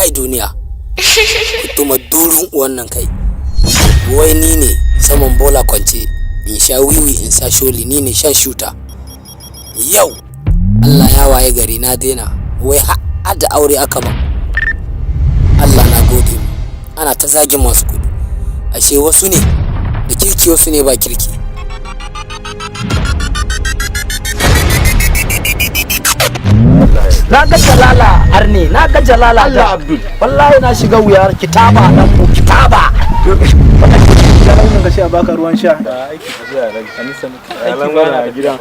kai duniya kuma durun wannan kai wai ni ne saman bola kwance in sha wiwi in sa sholi ni ne shan shuta yau Allah ya waye gari na daina wai har da aure aka ba Allah na gode mu ana ta zagin masu kudi ashe wasu ne da kirki wasu ne ba kirki na ga jalala arne na ga jalala da Abdul wallahi na shiga wuyar kitaba dan mu kitaba wannan ga sha baka ruwan sha da aiki da ran kanisa aiki ba gidan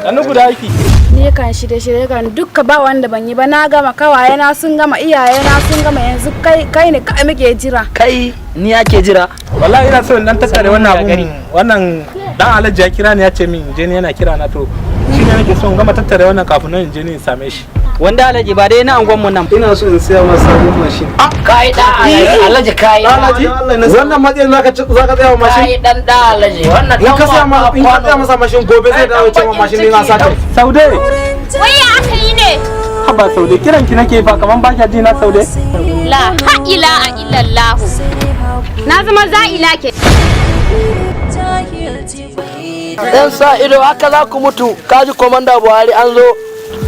Anu guda aiki. Ni kan shirye kan dukka ba wanda ban yi ba na gama kawaye na sun gama iyaye na sun gama yanzu kai ne kai muke jira. Kai ni yake jira. Wallahi ina so in dan tattare wannan abun wannan dan Alhaji ya kira ni ya ce min je ni yana kira na to shine nake so in gama tattare wannan kafin nan in je ni in same shi. Wanda Alhaji ba dai na angon mu nan. Ina so in siya masa sabon mashin. Kai da Alhaji kai. Alhaji wannan matsayin zaka tsaya wa mashin. Kai dan da Alhaji wannan in ka tsaya masa mashin gobe zai dawo cewa mashin din an saka. Saude. Wai ya aka yi ne? Haba Saude kiran ki nake fa kaman ba ki ji na Saude. La ha ilaha illallah. Na zama za'ila ke. Dan sa ido haka za ku mutu kaji komanda Buhari an zo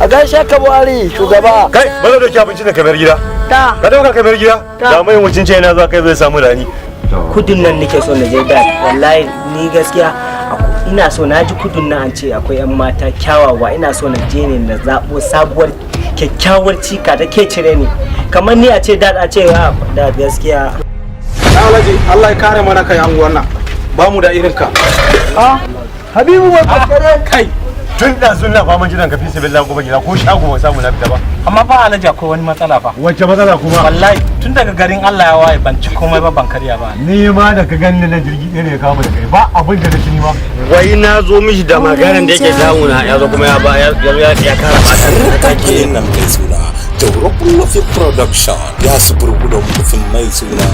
a gaishe ka Buhari shugaba kai ba da doki abinci da kamar gida ka dauka kamar gida da mai wucin ce yana zuwa kai zai samu rani kudin nan nake so na je da wallahi ni gaskiya ina so na ji kudin nan an ce akwai yan mata kyawawa ina so na je ne na zabo sabuwar kyakkyawar cika da ke cire ni kamar ni a ce da a ce da gaskiya Alhaji Allah ya kare mana kai anguwan nan ba mu da irin ka Habibu ba kai tun da sun na faman jiran ka fi sabilillah gobe gida ko shago ba samu na fita ba amma fa Alhaji akwai wani matsala fa. wacce matsala kuma Wallahi tun daga garin Allah ya waye ban ci komai ba ban karya ba. ni ma da ka gani nan jirgi ɗaya ne ya kawo mu da kai ba abin da nake ni ma wai na zo mishi da maganar da yake damuna ya zo kuma ya kara fatan da take nan mai suna Jauro Kullufi Production ya su burbuɗon mufin mai suna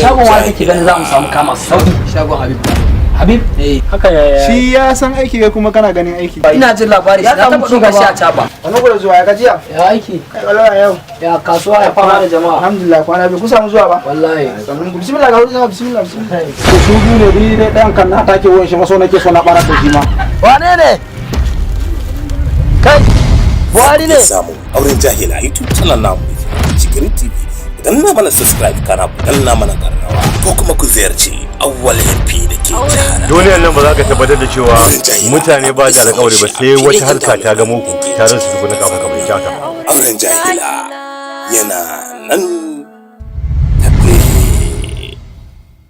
shagon wa kake ganin za mu samu kama sauki shagon Habib Haka ya shi ya san aiki kai kuma kana ganin aiki ina jin labari ya taba duka shi a caba wani gudu zuwa ya gajiya ya aiki kai wallahi yau ya kasuwa ya fama da jama'a alhamdulillah kwana biyu ku samu zuwa ba wallahi bismillah ga wurin bismillah to su biyu ne ni dai dan kan na take wurin shi maso nake so na bara da shi ma wane ne kai Buhari ne samu auren jahila YouTube channel namu Shigiri TV idan na mana subscribe kana dan na mana karrawa ko kuma ku ziyarci Awwal MP da ke jihar duniyar nan ba za ka tabbatar da cewa mutane ba da alƙawari ba sai wata harka ta ga muku tare su na kafa kamar kyaka auren jahila yana nan